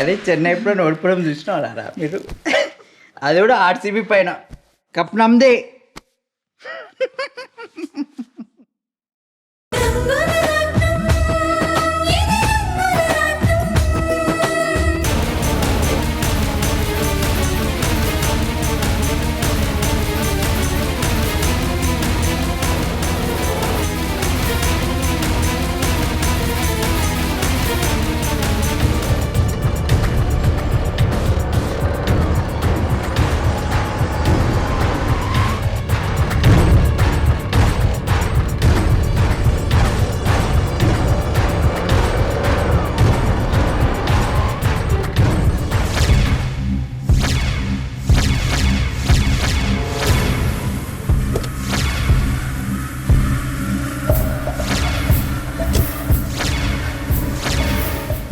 అదే చెన్నై ఎప్పుడో ఓడిపోవడం చూసినారా మీరు? అది కూడా ఆర్సీబీ పైన. కప్ నమ్దే.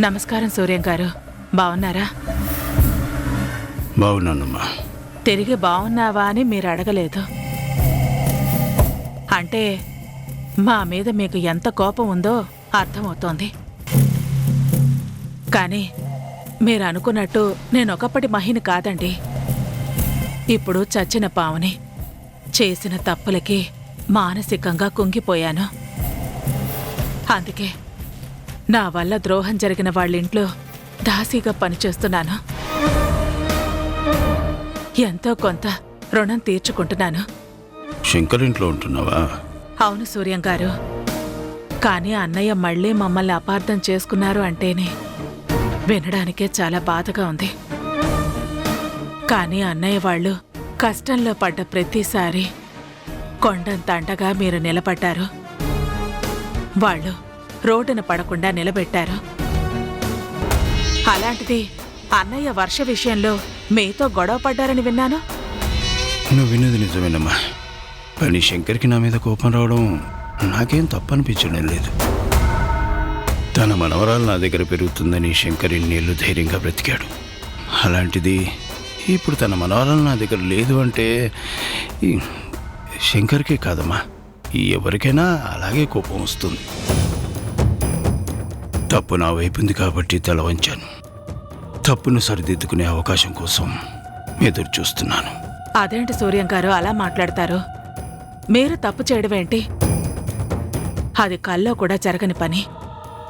నమస్కారం సూర్యం గారు, బాగున్నారా? బాగున్నానమ్మా. తిరిగి బాగున్నావా అని మీరు అడగలేదు. అంటే మా మీద మీకు ఎంత కోపం ఉందో అర్థమవుతోంది. కానీ మీరు అనుకున్నట్టు నేను ఒకప్పటి మహిని కాదండి. ఇప్పుడు చచ్చిన పావుని. చేసిన తప్పులకి మానసికంగా కుంగిపోయాను. అందుకే నా వల్ల ద్రోహం జరిగిన వాళ్ళింట్లో దాసీగా పనిచేస్తున్నాను. ఎంతో కొంత రుణం తీర్చుకుంటున్నాను. శంకర్ ఇంట్లో ఉంటున్నావా? అవును సూర్యం గారు. కానీ అన్నయ్య మళ్ళీ మమ్మల్ని అపార్థం చేసుకున్నారు అంటేనే వినడానికే చాలా బాధగా ఉంది. కానీ అన్నయ్య వాళ్ళు కష్టంలో పడ్డ ప్రతిసారి కొండంత అండగా మీరు నిలబడ్డారు. వాళ్ళు రోడ్డున పడకుండా నిలబెట్టారు. అలాంటిది అన్నయ్య వర్ష విషయంలో మీతో గొడవ పడ్డారని విన్నాను. నువ్వు విన్నది నిజమేనమ్మా. కానీ శంకర్కి నా మీద కోపం రావడం నాకేం తప్పనిపించడం లేదు. తన మనవరాలు నా దగ్గర పెరుగుతుందని శంకర్ ఇన్నేళ్ళు ధైర్యంగా బ్రతికాడు. అలాంటిది ఇప్పుడు తన మనవరాలు నా దగ్గర లేదు అంటే శంకర్కే కాదమ్మా, ఎవరికైనా అలాగే కోపం వస్తుంది. తప్పు నా వైపు ఉంది కాబట్టి తల వంచాను. తప్పును సరిదిద్దుకునే అవకాశం కోసం ఎదురు చూస్తున్నాను. అదేంటి సూర్యం గారు అలా మాట్లాడతారు? మీరు తప్పు చేయడమేంటి? అది కల్లో కూడా జరగని పని.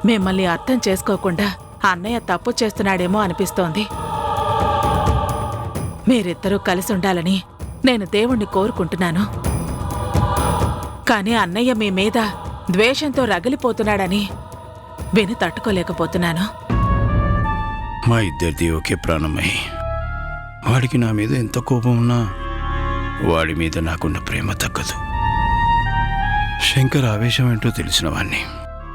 మిమ్మల్ని అర్థం చేసుకోకుండా అన్నయ్య తప్పు చేస్తున్నాడేమో అనిపిస్తోంది. మీరిద్దరూ కలిసి ఉండాలని నేను దేవుణ్ణి కోరుకుంటున్నాను. కానీ అన్నయ్య మీ మీద ద్వేషంతో రగిలిపోతున్నాడని విని తట్టుకోలేకపోతున్నాను. మా ఇద్దరిది ఒకే ప్రాణమై, వాడికి నా మీద ఎంత కోపం ఉన్నా వాడి మీద నాకున్న ప్రేమ తగ్గదు. శంకర్ ఆవేశం ఏంటో తెలిసిన వాణ్ణి.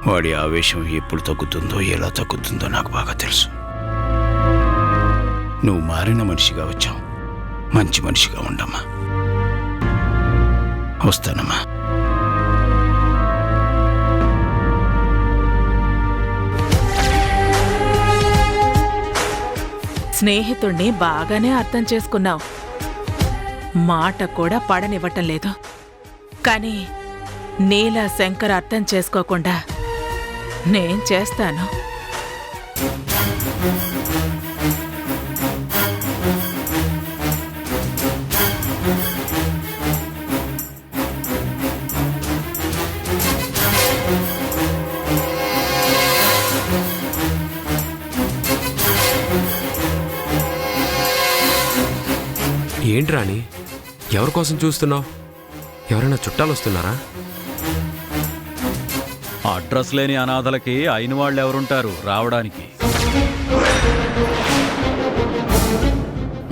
వాడి ఆవేశం ఎప్పుడు తగ్గుతుందో ఎలా తగ్గుతుందో నాకు బాగా తెలుసు. నువ్వు మారిన మనిషిగా వచ్చావు. మంచి మనిషిగా ఉండమ్మా. వస్తానమ్మా. స్నేహితుణ్ణి బాగానే అర్థం చేసుకున్నావు. మాట కూడా పడనివ్వటం లేదు. కానీ నీలా శంకర్ అర్థం చేసుకోకుండా నేను చేస్తాను. ఏంటి రాణి, ఎవరి కోసం చూస్తున్నావు? ఎవరైనా చుట్టాలు వస్తున్నారా? అడ్రస్ లేని అనాథలకి అయిన వాళ్ళు ఎవరుంటారు రావడానికి?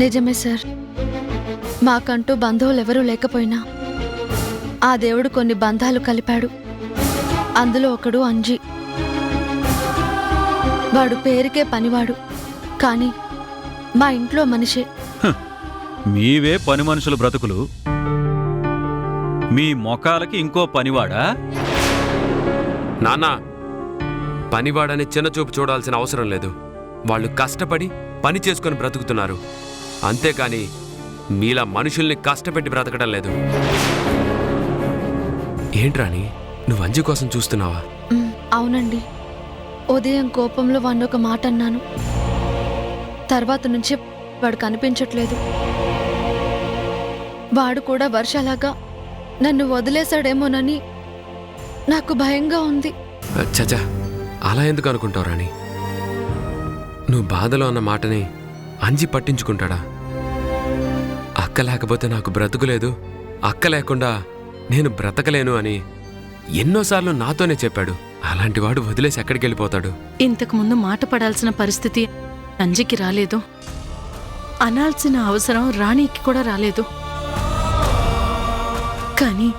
నిజమే సార్. మాకంటూ బంధువులెవరూ లేకపోయినా ఆ దేవుడు కొన్ని బంధాలు కలిపాడు. అందులో ఒకడు అంజీ. వాడు పేరుకే పనివాడు, కానీ మా ఇంట్లో మనిషే. మీవే పని మనుషుల బ్రతుకులు, మీ మొఖాలకి ఇంకో పనివాడా? నాన్న, పనివాడని చిన్నచూపు చూడాల్సిన అవసరం లేదు. వాళ్ళు కష్టపడి పని చేసుకొని బ్రతుకుతున్నారు, అంతేకాని మీలా మనుషుల్ని కష్టపెట్టి బ్రతకడం లేదు. ఏంట్రాని, నువ్వు అంజి కోసం చూస్తున్నావా? అవునండి. ఉదయం కోపంలో వాణ్ణి ఒక మాట అన్నాను. తర్వాత నుంచి వాడు కనిపించట్లేదు. వాడు కూడా వర్షలాగా నన్ను వదిలేశాడేమోనని నాకు భయంగా ఉంది. చచా, అలా ఎందుకు అనుకుంటావు రాణి? నువ్వు బాధలో అన్న మాటని అంజి పట్టించుకుంటాడా? అక్క లేకపోతే నాకు బ్రతుకులేదు, అక్క లేకుండా నేను బ్రతకలేను అని ఎన్నోసార్లు నాతోనే చెప్పాడు. అలాంటివాడు వదిలేసి ఎక్కడికి వెళ్ళిపోతాడు? ఇంతకుముందు మాట పడాల్సిన పరిస్థితి అంజికి రాలేదు, అనాల్సిన అవసరం రాణికి కూడా రాలేదు. కానీ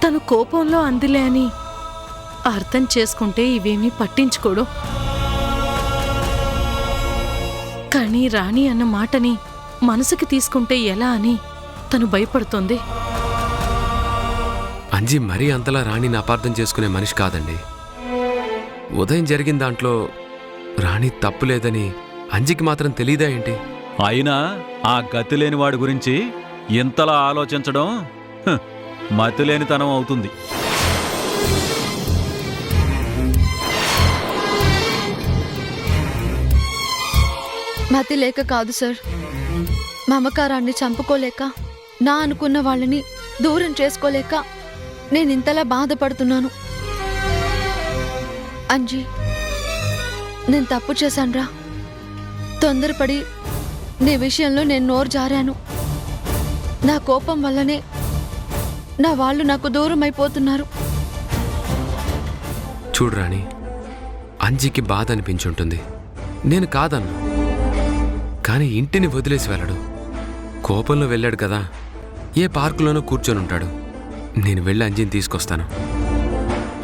తను కోపంలో అందిలే అని అర్థం చేసుకుంటే ఇవేమీ పట్టించుకోడు. కానీ రాణి అన్న మాటని మనసుకి తీసుకుంటే ఎలా అని తను భయపడుతోంది. అంజి మరీ అంతలా రాణిని అపార్థం చేసుకునే మనిషి కాదండి. ఉదయం జరిగిన దాంట్లో రాణి తప్పులేదని అంజికి మాత్రం తెలీదా ఏంటి? అయినా ఆ గతి లేని వాడి గురించి ఇంతలా ఆలోచించడం మతిలేనితనం అవుతుంది. మతి లేక కాదు సార్, మమకారాన్ని చంపుకోలేక, నా అనుకున్న వాళ్ళని దూరం చేసుకోలేక నేను ఇంతలా బాధపడుతున్నాను. అంజీ, నేను తప్పు చేశానురా. తొందరపడి నీ విషయంలో నేను నోరు జారాను. నా కోపం వల్లనే నా వాళ్ళు నాకు దూరం అయిపోతున్నారు. చూడు రాణి, అంజికి బాధ అనిపించుంటుంది, నేను కాదన్ను. కానీ ఇంటిని వదిలేసి వెళ్ళడు. కోపంలో వెళ్ళాడు కదా, ఏ పార్కులోనో కూర్చొని ఉంటాడు. నేను వెళ్ళి అంజిని తీసుకొస్తాను.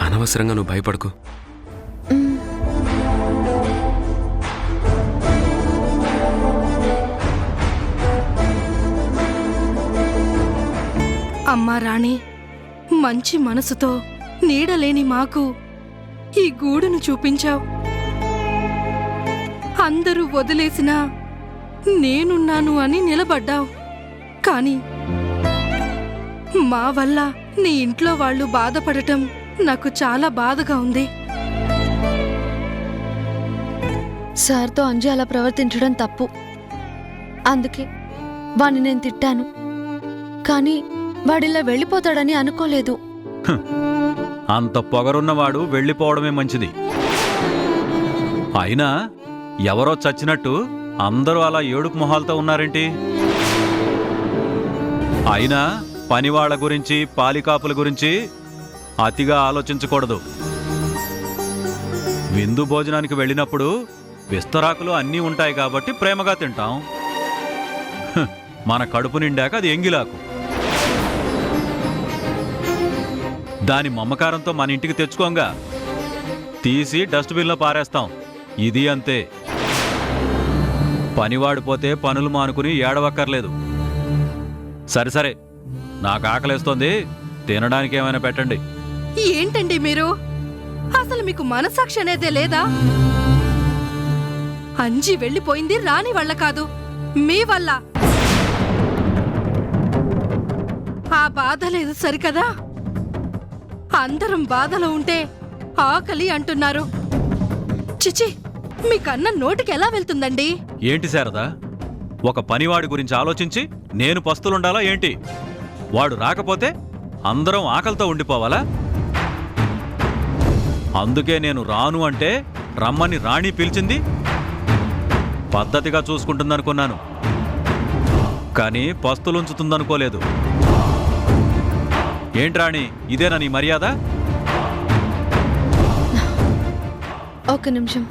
అనవసరంగా నువ్వు భయపడకు. అమ్మా రాణి, మంచి మనసుతో నీడలేని మాకు ఈ గూడును చూపించావు. అందరూ వదిలేసినా నేనున్నాను అని నిలబడ్డావు. కానీ మా వల్ల నీ ఇంట్లో వాళ్ళు బాధపడటం నాకు చాలా బాధగా ఉంది. సార్తో అంజి అలా ప్రవర్తించడం తప్పు. అందుకే వాణ్ణి నేను తిట్టాను. కానీ వాడిలా వెళ్ళిపోతాడని అనుకోలేదు. అంత పొగరున్నవాడు వెళ్ళిపోవడమే మంచిది. అయినా ఎవరో చచ్చినట్టు అందరూ అలా ఏడుపు మొహాలతో ఉన్నారేంటి? అయినా పనివాళ్ల గురించి, పాలికాపుల గురించి అతిగా ఆలోచించకూడదు. విందు భోజనానికి వెళ్ళినప్పుడు విస్తరాకులు అన్నీ ఉంటాయి కాబట్టి ప్రేమగా తింటాం. మన కడుపు నిండాక అది ఎంగిలాకు. దాని మమకారంతో మన ఇంటికి తెచ్చుకోంగా తీసి డస్ట్బిన్లో పారేస్తాం. ఇది అంతే. పనివాడు పోతే పనులు మానుకుని ఏడవక్కర్లేదు. సరే సరే, నాకు ఆకలేస్తోంది, తినడానికి ఏమైనా పెట్టండి. ఏంటండి మీరు? అసలు మీకు మనసాక్షి అనేదే లేదా? అంజి వెళ్ళిపోయింది రాణి వల్ల కాదు, మీ వల్ల. ఆ బాధ లేదు సరికదా? అందరం బాధలో ఉంటే ఆకలి అంటున్నారు. చిచి, మీకన్నా నోటికి ఎలా వెళ్తుందండి? ఏంటి శారదా, ఒక పనివాడి గురించి ఆలోచించి నేను పస్తులుండాలా ఏంటి? వాడు రాకపోతే అందరం ఆకలితో ఉండిపోవాలా? అందుకే నేను రాను అంటే రమ్మని రాణి పిలిచింది. పద్ధతిగా చూసుకుంటుందనుకున్నాను, కానీ పస్తులుంచుతుందనుకోలేదు. ఏంటి రాణి, ఇదేనా నీ మర్యాద? ఒక్క నిమిషం.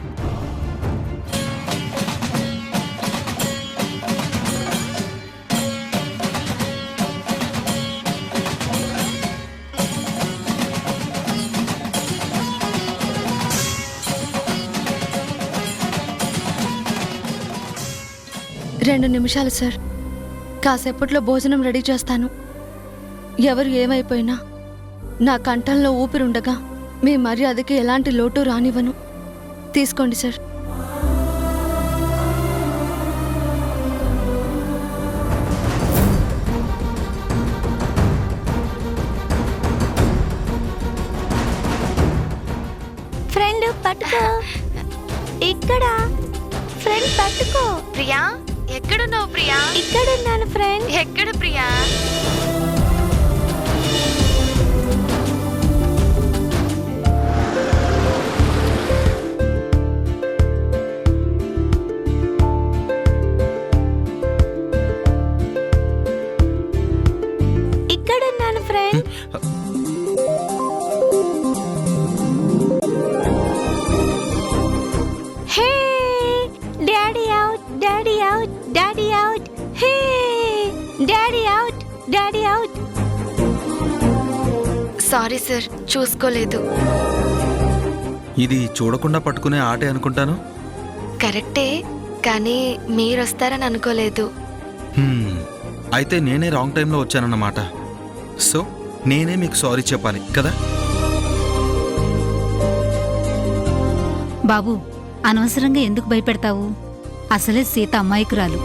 రెండు నిమిషాలు సార్, కాసేపట్లో భోజనం రెడీ చేస్తాను. ఎవరు ఏమైపోయినా నా కంఠంలో ఊపిరుండగా మీ మర్యాదకి ఎలాంటి లోటు రానివ్వను. తీసుకోండి సార్. ఫ్రెండ్ పట్టుకో. ఇక్కడ ఫ్రెండ్ పట్టుకో. ప్రియా ఎక్కడున్నావు ప్రియా? ఇక్కడున్నాను ఫ్రెండ్. ఎక్కడ ప్రియా? ఇక్కడున్నాను friend. Hey daddy out, daddy out, daddy out. Hey daddy out, daddy out. Sorry sir, చూసుకోలేదు. ఇది చూడకుండా పట్టుకునే ఆటే అనుకుంటాను. కరెక్టే, కానీ మీరొస్తారని అనుకోలేదు. అయితే నేనే రాంగ్ టైంలో వచ్చానన్నమాట. సో నేనే మీకు సారీ చెప్పాలి కదా. బాబు, అనవసరంగా ఎందుకు భయపెడతావు? అసలే సీత అమాయకురాలు.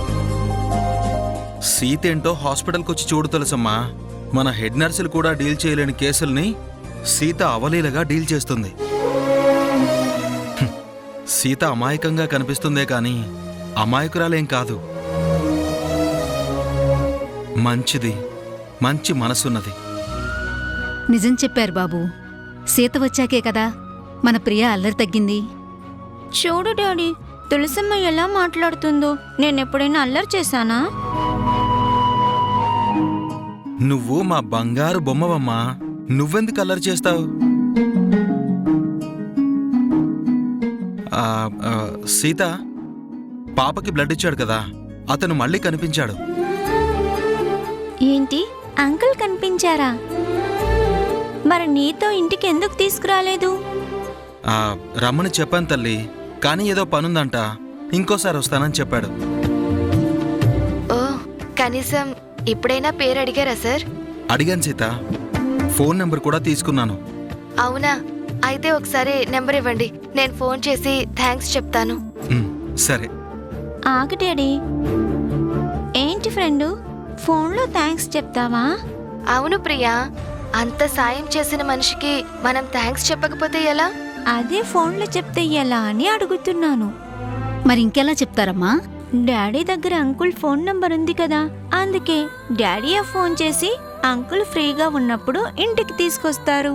సీత ఏంటో హాస్పిటల్కి వచ్చి చూడు తెలుసమ్మా. మన హెడ్ నర్సులు కూడా డీల్ చేయలేని కేసుల్ని సీత అవలీలగా డీల్ చేస్తుంది. సీత అమాయకంగా కనిపిస్తుందే కానీ అమాయకురాలేం కాదు. మంచిది, మంచి మనసున్నది. నిజం చెప్పారు బాబు. సీత వచ్చాకే కదా మన ప్రియ అల్లరి తగ్గింది. చూడు డాడీ, తులసమ్మ ఎలా మాట్లాడుతుందో. నేనెప్పుడైనా అల్లరి చేశానా? నువ్వు మా బంగారు బొమ్మవమ్మా. నువ్వెందుకు అల్లరి చేస్తావు? సీత, పాపకి బ్లడ్ ఇచ్చాడు కదా, అతను మళ్ళీ కనిపించాడు. ఏంటి, అంకుల్ కనిపించారా? మరి నీతో ఇంటికి ఎందుకు తీసుకురాలేదు? రమ్మని చెప్పాను తల్లి, కానీ ఏదో పనుందంట, ఇంకోసారి వస్తానని చెప్పాడు. ఓ, కనీసం ఇప్పుడైనా పేరు అడిగారా సార్? అడిగాను సీత, ఫోన్ నెంబర్ కూడా తీసుకున్నాను. అవునా? అయితే ఒకసారి నెంబర్ ఇవ్వండి, నేను ఫోన్ చేసి థ్యాంక్స్ చెప్తాను. సరే. ఆగు డాడీ. ఏంటి ఫ్రెండు, ఫోన్లో థ్యాంక్స్ చెప్తావా? అవును ప్రియా, అంత సాయం చేసిన మనిషికి మనం థ్యాంక్స్ చెప్పకపోతే ఎలా? అదే ఫోన్లో చెప్తే ఎలా అని అడుగుతున్నాను. మరి ఇంకెలా చెప్తారమ్మా? డాడీ దగ్గర అంకుల్ ఫోన్ నంబర్ ఉంది కదా, అందుకే డాడీ ఫోన్ చేసి అంకుల్ ఫ్రీగా ఉన్నప్పుడు ఇంటికి తీసుకొస్తారు.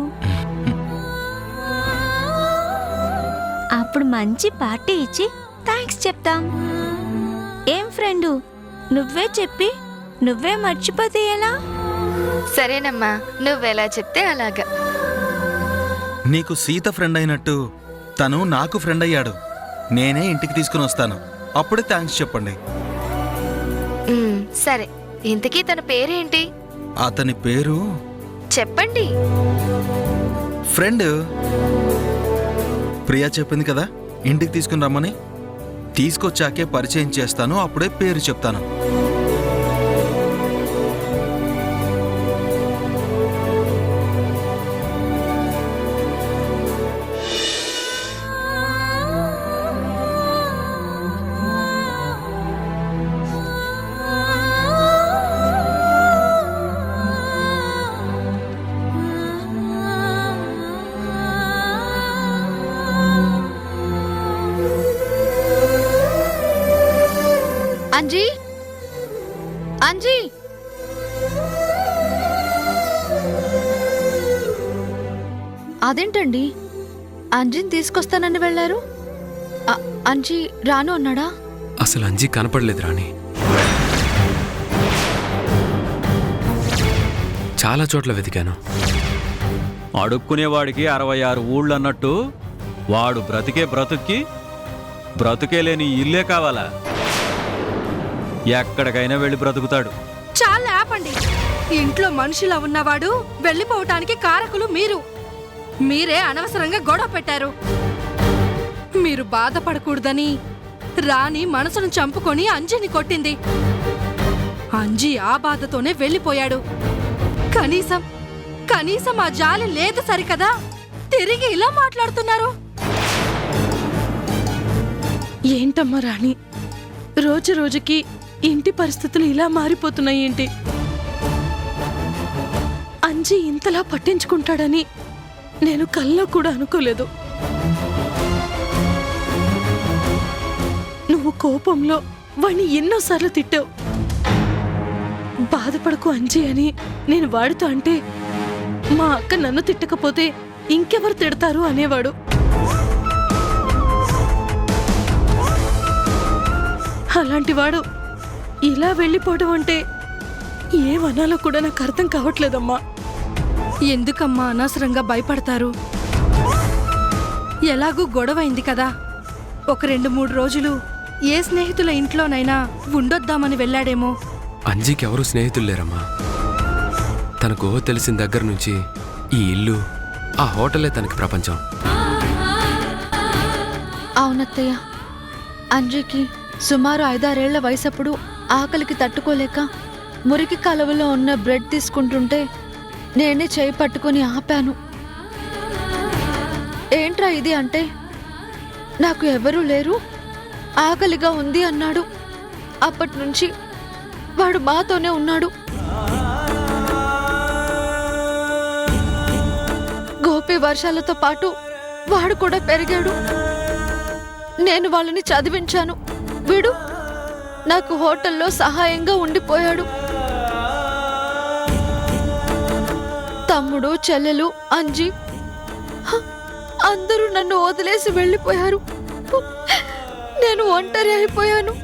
అప్పుడు మంచి పార్టీ ఇచ్చి థ్యాంక్స్ చెప్తాం. ఏం ఫ్రెండు, నువ్వే చెప్పి నువ్వే మర్చిపోతే ఎలా? సరేనమ్మా, నువ్వెలా చెప్తే అలాగా. నీకు సీత ఫ్రెండ్ అయినట్టు తను నాకు ఫ్రెండ్ అయ్యాడు. నేనే ఇంటికి తీసుకుని వస్తాను, అప్పుడే థ్యాంక్స్ చెప్పండి. సరే, ఇంతకీ తన పేరేంటి? అతని పేరు చెప్పండి. ఫ్రెండ్. ప్రియా చెప్పింది కదా ఇంటికి తీసుకుని రమ్మని. తీసుకొచ్చాకే పరిచయం చేస్తాను, అప్పుడే పేరు చెప్తాను. అంజీ, అంజీ, అదేంటండి అంజీని తీసుకొస్తానని వెళ్ళారు? అంజీ రాను అన్నాడా? అసలు అంజీ కనపడలేదు రాణి. చాలా చోట్ల వెతికాను. అడుక్కునేవాడికి 66 ఊళ్ళు అన్నట్టు వాడు బ్రతికే బ్రతుక్కి బ్రతుకే లేని ఇల్లే కావాలా? ఎక్కడికైనా వెళ్ళి బ్రతుకుతాడు. చాలా ఆపండి. ఇంట్లో మనిషిలా ఉన్నవాడు వెళ్ళిపోవటానికి కారకులు మీరు. మీరే అనవసరంగా గొడవ పెట్టారు. మీరు బాధపడకూడదని రాణి మనసును చంపుకొని అంజీని కొట్టింది. అంజీ ఆ బాధతోనే వెళ్ళిపోయాడు. కనీసం ఆ జాలి లేదు సరికదా, తిరిగి ఇలా మాట్లాడుతున్నారు. ఏంటమ్మా రాణి, రోజు రోజుకి ఇంటి పరిస్థితులు ఇలా మారిపోతున్నాయి ఏంటి? అంజీ ఇంతలా పట్టించుకుంటాడని నేను కల్లో కూడా అనుకోలేదు. నువ్వు కోపంలో వాణ్ణి ఎన్నోసార్లు తిట్టావు. బాధపడకు అంజీ అని నేను వాడితో అంటే మా అక్క నన్ను తిట్టకపోతే ఇంకెవరు తిడతారు అనేవాడు. అలాంటివాడు ఇలా వెళ్ళిపోవడం అంటే ఏమనాలో కూడా నాకు అర్థం కావట్లేదమ్మా. ఎందుకమ్మా అనవసరంగా భయపడతారు? ఎలాగూ గొడవైంది కదా, ఒక 2-3 రోజులు ఏ స్నేహితుల ఇంట్లోనైనా ఉండొద్దామని వెళ్ళాడేమో. అంజీకి ఎవరు స్నేహితులు లేరమ్మా. తనకు తెలిసిన దగ్గర నుంచి ఈ ఇల్లు, ఆ హోటలే తనకి ప్రపంచం. అవునత్తయ్య, అంజీకి సుమారు 5-6 ఏళ్ల వయసప్పుడు ఆకలికి తట్టుకోలేక మురికి కాలువలో ఉన్న బ్రెడ్ తీసుకుంటుంటే నేనే చేయి పట్టుకుని ఆపాను. ఏంట్రా ఇది అంటే, నాకు ఎవరూ లేరు, ఆకలిగా ఉంది అన్నాడు. అప్పటి నుంచి వాడు మాతోనే ఉన్నాడు. గోపి వర్షాలతో పాటు వాడు కూడా పెరిగాడు. నేను వాళ్ళని చదివించాను. వీడు నాకు హోటల్లో సహాయంగా ఉండిపోయాడు. తమ్ముడు, చెల్లెలు, అంజీ అందరూ నన్ను వదిలేసి వెళ్ళిపోయారు. నేను ఒంటరి అయిపోయాను.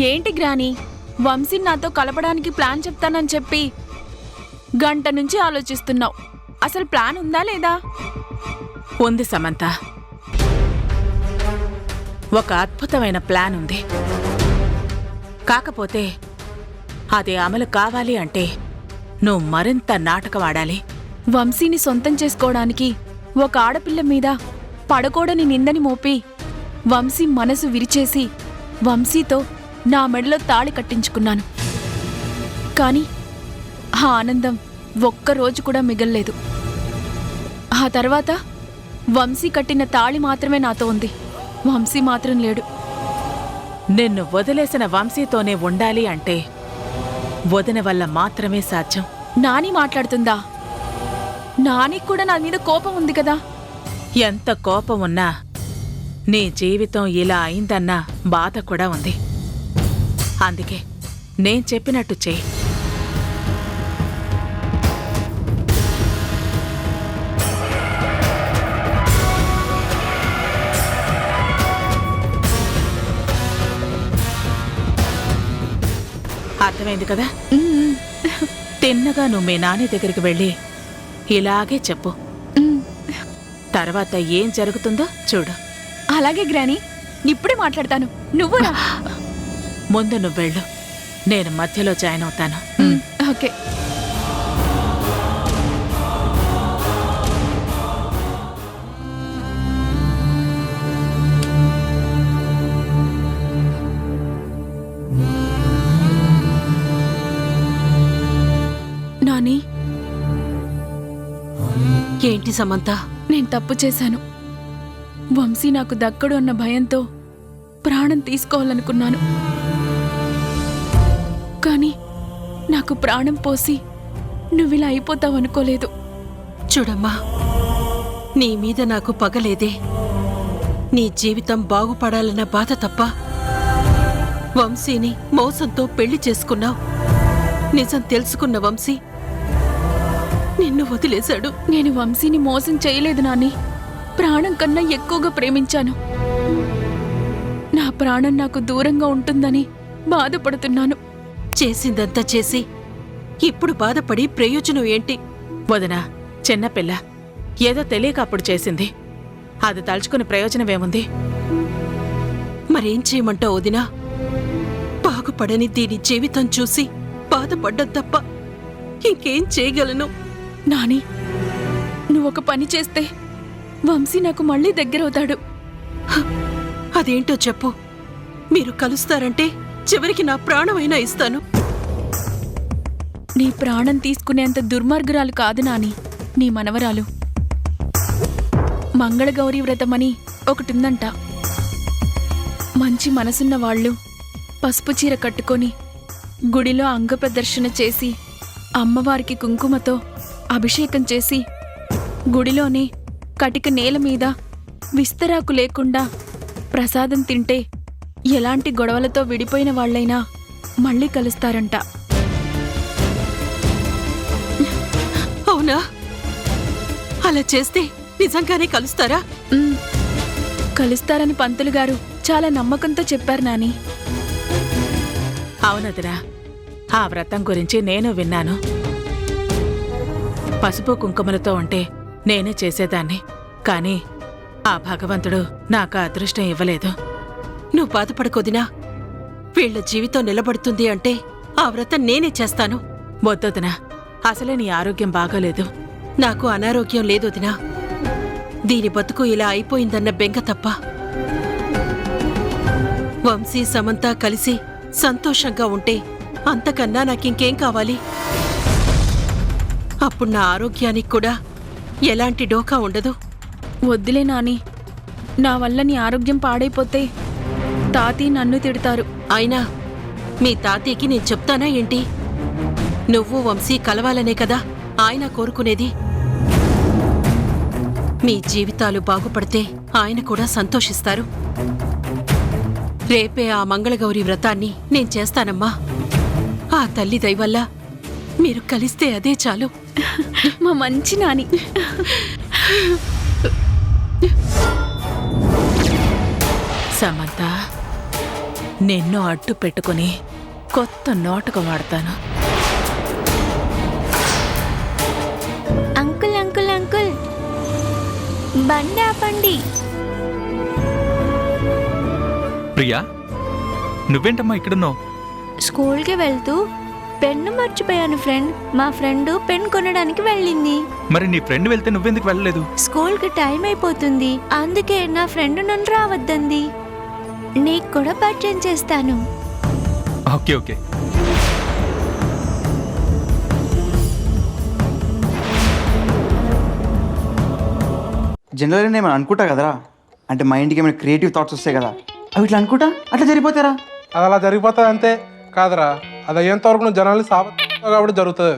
ఏంటి గ్రాని, వంశీ నాతో కలపడానికి ప్లాన్ చెప్తానని చెప్పి గంట నుంచి ఆలోచిస్తున్నావు. అసలు ప్లాన్ ఉందా లేదా? ఉంది సమంత, ఒక అద్భుతమైన ప్లాన్ ఉంది. కాకపోతే అది అమలు కావాలి అంటే నువ్వు మరింత నాటకవాడాలి. వంశీని సొంతం చేసుకోవడానికి ఒక ఆడపిల్ల మీద పడకూడని నిందని మోపి వంశీ మనసు విరిచేసి వంశీతో నా మెడలో తాళి కట్టించుకున్నాను. కాని ఆ ఆనందం ఒక్కరోజు కూడా మిగల్లేదు. ఆ తర్వాత వంశీ కట్టిన తాళి మాత్రమే నాతో ఉంది. వంశీ మాత్రం లేడు. నిన్ను వదిలేసిన వంశీతోనే ఉండాలి అంటే వదిన వల్ల మాత్రమే సాధ్యం. నాని మాట్లాడుతుందా? నానికి కూడా నా మీద కోపం ఉంది కదా. ఎంత కోపం ఉన్నా నీ జీవితం ఇలా అయిందన్న బాధ కూడా ఉంది. అందుకే నేను చెప్పినట్టు చెయ్యి. అర్థమైంది కదా? తిన్నగా నువ్వు మీ నాన్న దగ్గరికి వెళ్ళి ఇలాగే చెప్పు. తర్వాత ఏం జరుగుతుందో చూడు. అలాగే గ్రాని, ఇప్పుడే మాట్లాడతాను. నువ్వు రా. ముందు నువ్వు వెళ్ళు, నేను మధ్యలో జాయిన్ అవుతాను. ఓకే. నాని, ఏంటి సమంత? నేను తప్పు చేశాను. వంశీ నాకు దక్కడు అన్న భయంతో ప్రాణం తీసుకోవాలనుకున్నాను. కానీ నాకు ప్రాణం పోసి నువ్విలా అయిపోతావనుకోలేదు. చూడమ్మా, నీ మీద నాకు పగలేదే. నీ జీవితం బాగుపడాలన్న బాధ తప్ప వంశీని మోసంతో పెళ్లి చేసుకున్నావు. నిజం తెలుసుకున్న వంశీ నిన్ను వదిలేశాడు. నేను వంశీని మోసం చేయలేదు నాని. ప్రాణం కన్నా ఎక్కువగా ప్రేమించాను. నా ప్రాణం నాకు దూరంగా ఉంటుందని బాధపడుతున్నాను. చేసిందంతా చేసి ఇప్పుడు బాధపడి ప్రయోజనం ఏంటి? వదనా, చిన్నపిల్ల, ఏదో తెలియక అప్పుడు చేసింది. అది తలుచుకుని ప్రయోజనమేముంది? మరేం చేయమంటావు వదినా? బాగుపడని దీని జీవితం చూసి బాధపడ్డం తప్ప ఇంకేం చేయగలను? నాని, నువ్వొక పని చేస్తే వంశీ నాకు మళ్ళీ దగ్గరవుతాడు. అదేంటో చెప్పు. మీరు కలుస్తారంటే చివరికి నా ప్రాణమైనా ఇస్తాను. నీ ప్రాణం తీసుకునేంత దుర్మార్గురాలు కాదు నాని నీ మనవరాలు. మంగళగౌరీ వ్రతమని ఒకటుందంట. మంచి మనసున్న వాళ్ళు పసుపు చీర కట్టుకొని గుడిలో అంగప్రదర్శన చేసి అమ్మవారికి కుంకుమతో అభిషేకం చేసి గుడిలోనే కటిక నేల మీద విస్తరాకు లేకుండా ప్రసాదం తింటే ఎలాంటి గొడవలతో విడిపోయిన వాళ్ళైనా మళ్ళీ కలుస్తారంట. అవునా? అలా చేస్తే నిజంగానే కలుస్తారా? కలుస్తారని పంతులు గారు చాలా నమ్మకంతో చెప్పారు నాని. అవునదిరా, ఆ వ్రతం గురించి నేను విన్నాను. పసుపు కుంకుమలతో ఉంటే నేనే చేసేదాన్ని, కానీ ఆ భగవంతుడు నాకు అదృష్టం ఇవ్వలేదు. నువ్వు బాధపడకొదినా. వీళ్ల జీవితం నిలబడుతుంది అంటే ఆ వ్రతం నేనే చేస్తాను. వద్దొదినా, అసలే నీ ఆరోగ్యం బాగోలేదు. నాకు అనారోగ్యం లేదొదినా. దీని బతుకు ఇలా అయిపోయిందన్న బెంగ తప్ప. వంశీ సమంత కలిసి సంతోషంగా ఉంటే అంతకన్నా నాకింకేం కావాలి? అప్పుడు నా ఆరోగ్యానికి కూడా ఎలాంటి డోకా ఉండదు. వద్దులే నాని, నా వల్ల నీ ఆరోగ్యం పాడైపోతే తాతీ నన్ను తిడతారు. అయినా మీ తాతయ్యకి నేను చెప్తానా ఏంటి? నువ్వు వంశీ కలవాలనే కదా ఆయన కోరుకునేది. మీ జీవితాలు బాగుపడితే ఆయన కూడా సంతోషిస్తారు. రేపే ఆ మంగళగౌరి వ్రతాన్ని నేను చేస్తానమ్మా. ఆ తల్లి దయవల్ల మీరు కలిస్తే అదే చాలు. మా మంచి నాని. సమంత, నిన్ను అడ్డు పెట్టుకుని కొత్త నాటకం వాడతాను. అంకుల్ అంకుల్ అంకుల్, బండి ఆపండి. ప్రియా, నువ్వేంటమ్మా ఇక్కడున్నావు? స్కూల్కి వెళ్తూ పెన్ను మర్చిపోయాను ఫ్రెండ్. మా ఫ్రెండ్ పెన్ కొనడానికి వెళ్ళింది. మరి నీ ఫ్రెండ్ వెళ్తే నువ్వెందుకు వెళ్ళలేదు? స్కూల్కి టైం అయిపోతుంది, అందుకే నా ఫ్రెండ్ నన్ను రావద్దంది. నీకు కూడా పరిచయం చేస్తాను. Okay okay. జనరల్గా నేను అనుకుంటా కదరా, అంటే మైండ్కి ఏమైనా క్రియేటివ్ థాట్స్ వస్తాయి కదా, అవి ఇట్లా అనుకుంటా అట్లా జరిగిపోతారా? అది అలా జరిగిపోతుంది అంతే కాదురా. అది అయ్యేంత వరకు నువ్వు జనాల్ని కాబట్టి జరుగుతుంది.